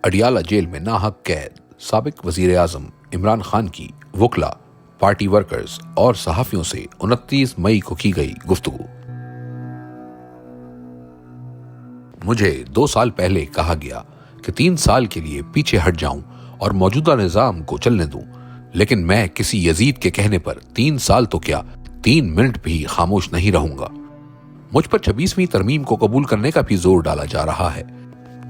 Adiala jail में नाहक कैद साबिक वजीर आजम इमरान खान की वकला, पार्टी वर्कर्स और सहाफियों से 29 मई को की गई गुफ्तगू। मुझे 2 साल पहले कहा गया कि 3 साल के लिए पीछे हट जाऊं और मौजूदा निजाम को चलने दूं, लेकिन मैं किसी यजीद के कहने पर 3 साल तो क्या 3 मिनट भी खामोश नहीं रहूंगा। मुझ पर 26वीं तरमीम को कबूल करने का भी जोर डाला जा रहा है,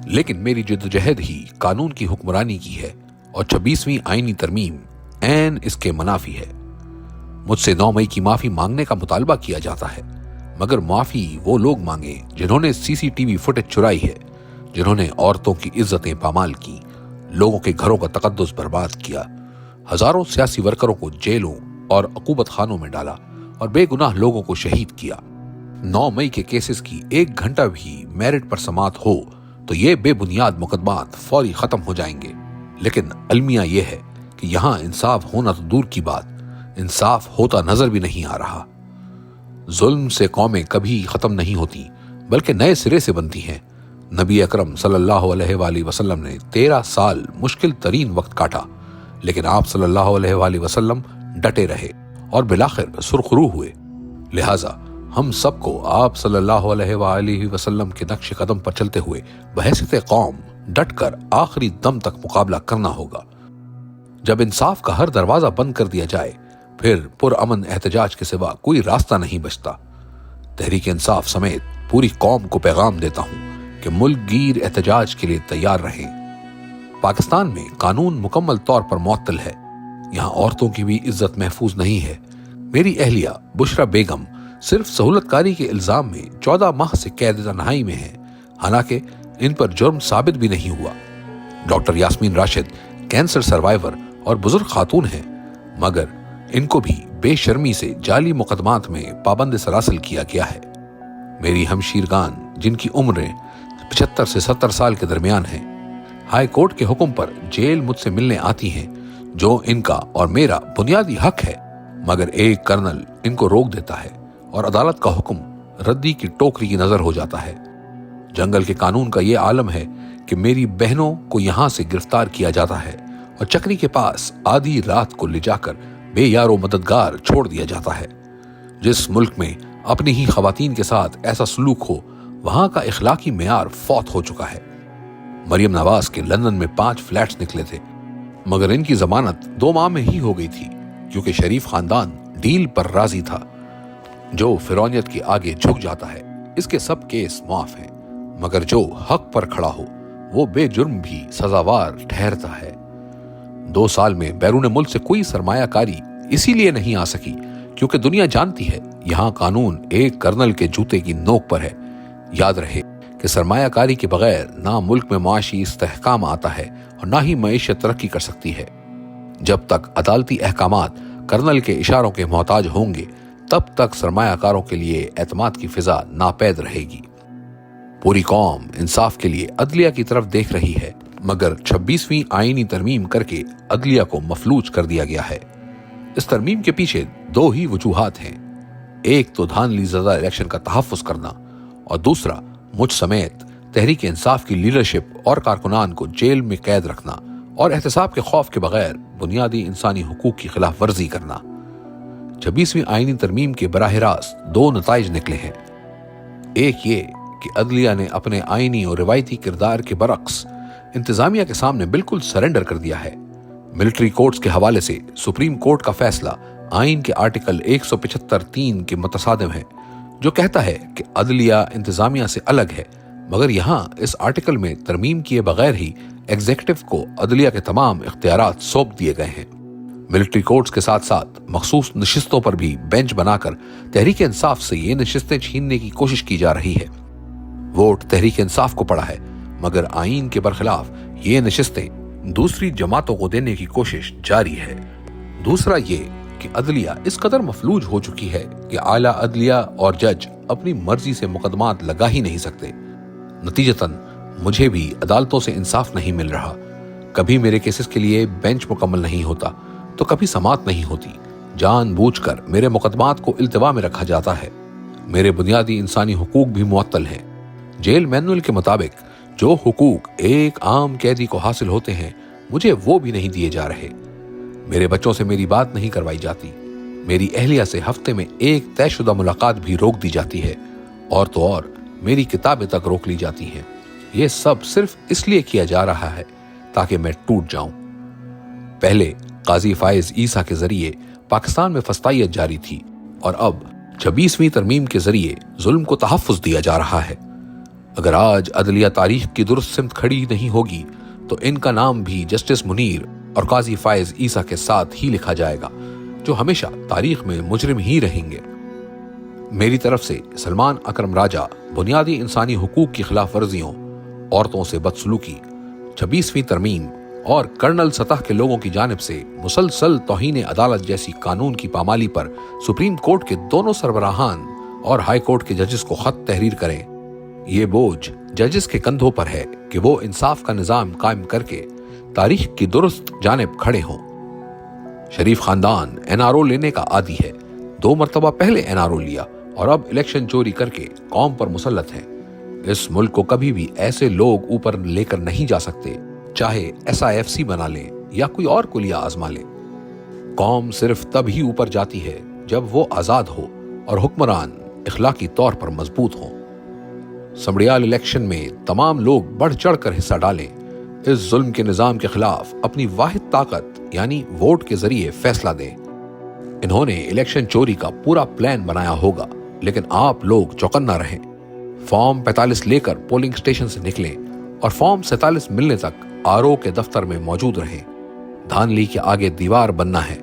लेकिन मेरी जिद्दोजहद ही कानून की हुक्मरानी की है और 26वीं आईनी तरमीम ऐन इसके मुनाफी है। मुझसे 9 मई की माफी मांगने का मुतालबा किया जाता है, मगर माफी वो लोग मांगे जिन्होंने सीसीटीवी फुटेज चुराई है, जिन्होंने औरतों की इज्जतें पामाल की, लोगों के घरों का तकद्दुस बर्बाद किया, हजारों सियासी वर्करों को जेलों और अकूबत खानों में डाला और बेगुनाह लोगों को शहीद किया। 9 मई के केसेस की 1 घंटा भी मेरिट पर समात हो तो ये बेबुनियाद मुकदमात फौरी खत्म हो जाएंगे। लेकिन अलमिया ये है कि यहाँ इंसाफ होना तो दूर की बात, इंसाफ होता नजर भी नहीं आ रहा। जुल्म से कौमें कभी खत्म नहीं होती, बल्कि नए सिरे से बनती हैं। नबी अकरम सल्लल्लाहु अलैहि वसल्लम ने 13 साल मुश्किल तरीन वक्त काटा, लेकिन आप सल्लल्लाहु अलैहि वसल्लम डटे रहे और बिलाखिर सुरखरू हुए। लिहाजा हम सबको आप सल्लल्लाहु अलैहि वसल्लम के नक्श कदम पर चलते हुए बहैसियत कौम डटकर आखिरी दम तक मुकाबला करना होगा। जब इंसाफ का हर दरवाजा बंद कर दिया जाए, फिर पुरअमन एहतजाज के सिवा कोई रास्ता नहीं बचता। तहरीक इंसाफ समेत पूरी कौम को पैगाम देता हूं कि मुल्क गिर एहतजाज के लिए तैयार रहें। पाकिस्तान में कानून मुकम्मल तौर पर मुअत्तल है, यहाँ औरतों की भी इज्जत महफूज नहीं है। मेरी अहलिया बुशरा बेगम सिर्फ सहूलतकारी के इल्जाम में 14 माह से कैद तन्हाई में है, हालांकि इन पर जुर्म साबित भी नहीं हुआ। Doctor Yasmeen Rashid cancer survivor और बुजुर्ग खातून हैं, मगर इनको भी बेशर्मी से जाली मुकदमात में पाबंद सरासिल किया गया है। मेरी हमशीरगान जिनकी उम्रें 75 से 70 साल के दरमियान हैं, हाई कोर्ट के हुक्म पर जेल मुझसे मिलने आती हैं, जो इनका और मेरा बुनियादी हक है, मगर एक कर्नल इनको रोक देता है और अदालत का हुक्म रद्दी की टोकरी की नजर हो जाता है। जंगल के कानून का ये आलम है कि मेरी बहनों को यहाँ से गिरफ्तार किया जाता है और चक्री के पास आधी रात को ले जाकर बेयारो मददगार छोड़ दिया जाता है। जिस मुल्क में अपनी ही खवातीन के साथ ऐसा सलूक हो, वहां का इखलाकी मेयार फौत हो चुका है। मरियम नवाज के लंदन में 5 फ्लैट्स निकले थे, मगर इनकी जमानत 2 माह में ही हो गई थी, क्योंकि शरीफ खानदान डील पर राजी था। जो फिरौनियत के आगे झुक जाता है, इसके सब केस माफ हैं, मगर जो हक पर खड़ा हो वो बेजुर्म भी सजावार ठहरता है। 2 साल में बैरून मुल्क से कोई सरमायाकारी इसीलिए नहीं आ सकी क्योंकि दुनिया जानती है यहाँ कानून एक कर्नल के जूते की नोक पर है। याद रहे कि सरमायाकारी के बगैर ना मुल्क में माशी इस्तेहकाम आता है और ना ही मईशत तरक्की कर सकती है। जब तक अदालती अहकामात कर्नल के इशारों के मोहताज होंगे, तब तक सरमायाकारों के लिए एतमाद की फिजा नापैद रहेगी। पूरी कौम इंसाफ के लिए अदलिया की तरफ देख रही है, मगर 26वीं आईनी तरमीम करके अदलिया को मफलूज कर दिया गया है। इस तरमीम के पीछे 2 ही वजूहात हैं, एक तो धांधलीज़दा इलेक्शन का तहफ़्फ़ुज़ करना और दूसरा मुझ समेत तहरीक इंसाफ की लीडरशिप और कारकुनान को जेल में कैद रखना और एहतसाब के खौफ के बगैर बुनियादी इंसानी हुकूक की खिलाफ वर्जी करना। 26वीं आईनी तरमीम के बराह रास्त 2 नताइज निकले हैं। एक ये कि अदलिया ने अपने आईनी और रिवायती किरदार के बरक्स इंतजामिया के सामने बिल्कुल सरेंडर कर दिया है। मिलिट्री कोर्ट्स के हवाले से सुप्रीम कोर्ट का फैसला आइन के आर्टिकल 175(3) के मुतसादिम है, जो कहता है कि अदलिया इंतजामिया से अलग है, मगर यहाँ इस आर्टिकल में तरमीम किए बगैर ही एग्जीक्यूटिव को अदलिया के तमाम इख्तियारात सौंप दिए गए हैं। मिलिट्री कोर्ट्स के साथ साथ मखसूस नशिस्तों पर भी बेंच बनाकर तहरीक इंसाफ से ये नशिस्तें छीनने की कोशिश की जा रही है। वोट तहरीक इंसाफ को पड़ा है, मगर आइन के बरखिलाफ ये नशिस्तें दूसरी जमातों को देने की कोशिश जारी है। दूसरा ये कि अदलिया इस कदर मफलूज हो चुकी है कि आला अदलिया और जज अपनी मर्जी से मुकदमात लगा ही नहीं सकते। नतीजतन मुझे भी अदालतों से इंसाफ नहीं मिल रहा। कभी मेरे केसेस के लिए बेंच मुकम्मल नहीं होता तो कभी समात नहीं होती। जानबूझकर मेरे मुकदमात को इल्तिवा में रखा जाता है। मेरे बुनियादी इंसानी हुकूक भी मुअत्तल हैं। जेल मैनुअल के मुताबिक جو حقوق ایک عام قیدی کو حاصل ہوتے ہیں مجھے وہ بھی نہیں دیے جا رہے۔ میرے بچوں سے میری بات نہیں کروائی جاتی، میری اہلیہ سے ہفتے میں ایک طے شدہ ملاقات بھی روک دی جاتی ہے، اور تو اور میری کتابیں تک روک لی جاتی ہیں۔ یہ سب صرف اس لیے کیا جا رہا ہے تاکہ میں ٹوٹ جاؤں۔ پہلے قاضی فائز عیسیٰ کے ذریعے پاکستان میں فسطائیت جاری تھی، اور اب 26ویں ترمیم کے ذریعے ظلم کو تحفظ دیا جا رہا ہے۔ اگر آج عدلیہ تاریخ کی درست سمت کھڑی نہیں ہوگی تو ان کا نام بھی جسٹس منیر اور قاضی فائز عیسیٰ کے ساتھ ہی لکھا جائے گا، جو ہمیشہ تاریخ میں مجرم ہی رہیں گے۔ میری طرف سے سلمان اکرم راجہ بنیادی انسانی حقوق کی خلاف ورزیوں، عورتوں سے بدسلوکی، 26ویں ترمیم اور کرنل سطح کے لوگوں کی جانب سے مسلسل توہین عدالت جیسی قانون کی پامالی پر سپریم کورٹ کے دونوں سربراہان اور ہائی کورٹ کے ججز کو خط تحریر کریں۔ یہ بوجھ ججز کے کندھوں پر ہے کہ وہ انصاف کا نظام قائم کر کے تاریخ کی درست جانب کھڑے ہوں۔ شریف خاندان NRO لینے کا عادی ہے، 2 مرتبہ پہلے NRO لیا اور اب الیکشن چوری کر کے قوم پر مسلط ہے۔ اس ملک کو کبھی بھی ایسے لوگ اوپر لے کر نہیں جا سکتے، چاہے SIFC بنا لیں یا کوئی اور کلیہ آزما لیں۔ قوم صرف تب ہی اوپر جاتی ہے جب وہ آزاد ہو اور حکمران اخلاقی طور پر مضبوط ہوں۔ سمڑیال الیکشن میں تمام لوگ بڑھ چڑھ کر حصہ ڈالیں، اس ظلم کے نظام کے خلاف اپنی واحد طاقت یعنی ووٹ کے ذریعے فیصلہ دیں۔ انہوں نے الیکشن چوری کا پورا پلان بنایا ہوگا، لیکن آپ لوگ چوکنا رہیں۔ فارم 45 لے کر پولنگ اسٹیشن سے نکلیں اور فارم 47 ملنے تک RO کے دفتر میں موجود رہیں۔ دھانلی کے آگے دیوار بننا ہے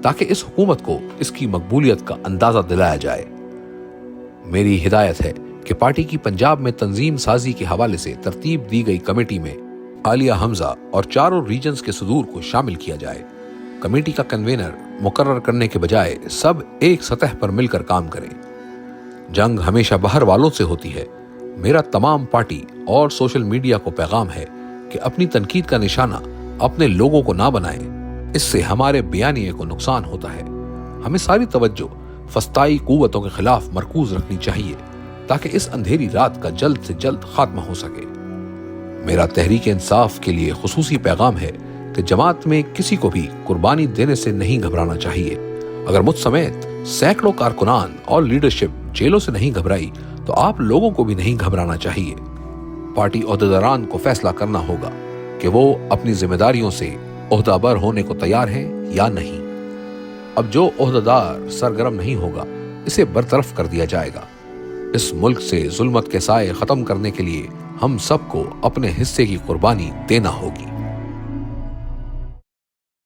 تاکہ اس حکومت کو اس کی مقبولیت کا اندازہ دلایا جائے۔ میری ہدایت ہے کہ پارٹی کی پنجاب میں تنظیم سازی کے حوالے سے ترتیب دی گئی کمیٹی میں عالیہ حمزہ اور چاروں ریجنز کے صدور کو شامل کیا جائے۔ کمیٹی کا کنوینر مقرر کرنے کے بجائے سب ایک سطح پر مل کر کام کریں۔ جنگ ہمیشہ باہر والوں سے ہوتی ہے۔ میرا تمام پارٹی اور سوشل میڈیا کو پیغام ہے کہ اپنی تنقید کا نشانہ اپنے لوگوں کو نہ بنائیں، اس سے ہمارے بیانیے کو نقصان ہوتا ہے۔ ہمیں ساری توجہ فسطائی قوتوں کے خلاف مرکوز رکھنی چاہیے تاکہ اس اندھیری رات کا جلد سے جلد خاتمہ ہو سکے۔ میرا تحریک انصاف کے لیے خصوصی پیغام ہے کہ جماعت میں کسی کو بھی قربانی دینے سے نہیں گھبرانا چاہیے۔ اگر مجھ سمیت سینکڑوں کارکنان اور لیڈرشپ جیلوں سے نہیں گھبرائی تو آپ لوگوں کو بھی نہیں گھبرانا چاہیے۔ پارٹی عہدیداران کو فیصلہ کرنا ہوگا کہ وہ اپنی ذمہ داریوں سے عہدہ بر ہونے کو تیار ہیں یا نہیں۔ اب جو عہدیدار سرگرم نہیں ہوگا اسے برطرف کر دیا جائے گا۔ اس ملک سے ظلمت کے سائے ختم کرنے کے لیے ہم سب کو اپنے حصے کی قربانی دینا ہوگی۔